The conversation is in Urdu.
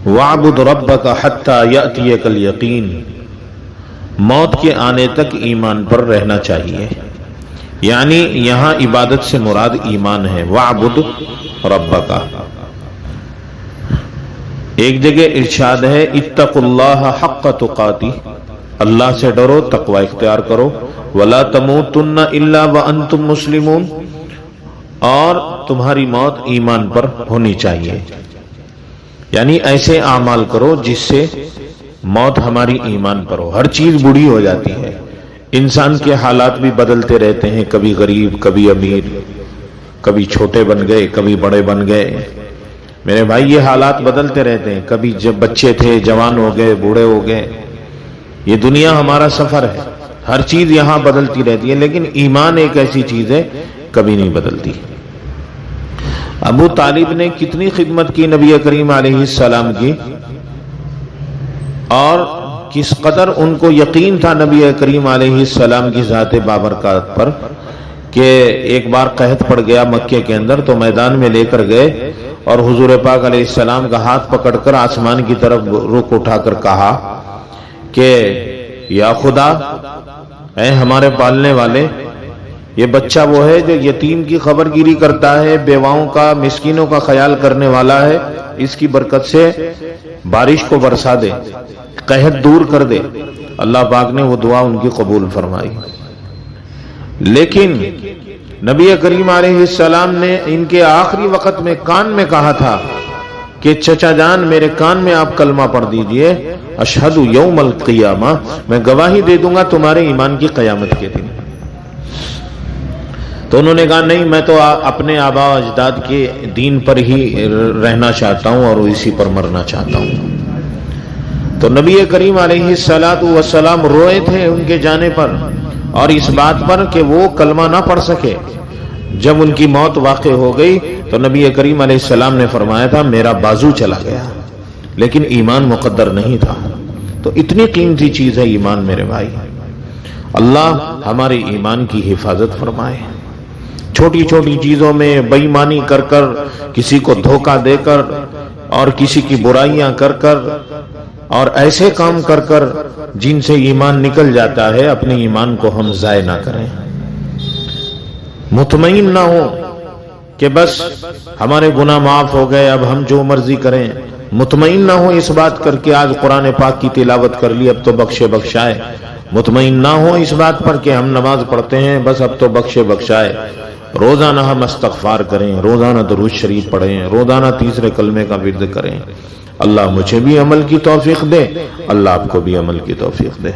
وَاعْبُدْ رَبَّكَ حَتَّى يَأْتِيَكَ الْيَقِينُ، موت کے آنے تک ایمان پر رہنا چاہیے، یعنی یہاں عبادت سے مراد ایمان ہے۔ وَاعْبُدْ رَبَّكَ، ایک جگہ ارشاد ہے اتقوا اللہ حق تقاتہ، اللہ سے ڈرو، تقوی اختیار کرو، ولا تموتن الا وانتم مسلمون، اور تمہاری موت ایمان پر ہونی چاہیے، یعنی ایسے اعمال کرو جس سے موت ہماری ایمان پر ہو۔ ہر چیز بوڑھی ہو جاتی ہے، انسان کے حالات بھی بدلتے رہتے ہیں، کبھی غریب، کبھی امیر، کبھی چھوٹے بن گئے، کبھی بڑے بن گئے۔ میرے بھائی یہ حالات بدلتے رہتے ہیں، کبھی جب بچے تھے جوان ہو گئے، بوڑھے ہو گئے۔ یہ دنیا ہمارا سفر ہے، ہر چیز یہاں بدلتی رہتی ہے، لیکن ایمان ایک ایسی چیز ہے کبھی نہیں بدلتی۔ ابو طالب نے کتنی خدمت کی نبی کریم علیہ السلام کی، اور کس قدر ان کو یقین تھا نبی کریم علیہ السلام کی ذات بابرکات پر، کہ ایک بار قحط پڑ گیا مکے کے اندر، تو میدان میں لے کر گئے اور حضور پاک علیہ السلام کا ہاتھ پکڑ کر آسمان کی طرف رخ اٹھا کر کہا کہ یا خدا، اے ہمارے پالنے والے، یہ بچہ وہ ہے جو یتیم کی خبر گیری کرتا ہے، بیواؤں کا، مسکینوں کا خیال کرنے والا ہے، اس کی برکت سے بارش کو برسا دے، قحط دور کر دے۔ اللہ پاک نے وہ دعا ان کی قبول فرمائی۔ لیکن نبی کریم علیہ السلام نے ان کے آخری وقت میں کان میں کہا تھا کہ چچا جان میرے کان میں آپ کلمہ پڑھ دیجئے، اشہد یوم القیامہ، میں گواہی دے دوں گا تمہارے ایمان کی قیامت کے دن۔ تو انہوں نے کہا نہیں، میں تو اپنے آباء و اجداد کے دین پر ہی رہنا چاہتا ہوں اور اسی پر مرنا چاہتا ہوں۔ تو نبی کریم علیہ السلام روئے تھے ان کے جانے پر، اور اس بات پر کہ وہ کلمہ نہ پڑھ سکے۔ جب ان کی موت واقع ہو گئی تو نبی کریم علیہ السلام نے فرمایا تھا میرا بازو چلا گیا، لیکن ایمان مقدر نہیں تھا۔ تو اتنی قیمتی چیز ہے ایمان میرے بھائی، اللہ ہمارے ایمان کی حفاظت فرمائے۔ چھوٹی چھوٹی چیزوں میں بے ایمانی کر کر، کسی کو دھوکہ دے کر، اور کسی کی برائیاں کر کر، اور ایسے کام کر کر جن سے ایمان نکل جاتا ہے، اپنے ایمان کو ہم ضائع نہ کریں۔ مطمئن نہ ہو کہ بس ہمارے گناہ معاف ہو گئے، اب ہم جو مرضی کریں۔ مطمئن نہ ہو اس بات کر کے آج قرآن پاک کی تلاوت کر لی، اب تو بخشے بخشائے۔ مطمئن نہ ہو اس بات پر کہ ہم نماز پڑھتے ہیں، بس اب تو بخشے بخشائے۔ روزانہ ہم استغفار کریں، روزانہ درود شریف پڑھیں، روزانہ تیسرے کلمے کا ورد کریں۔ اللہ مجھے بھی عمل کی توفیق دے، اللہ آپ کو بھی عمل کی توفیق دے۔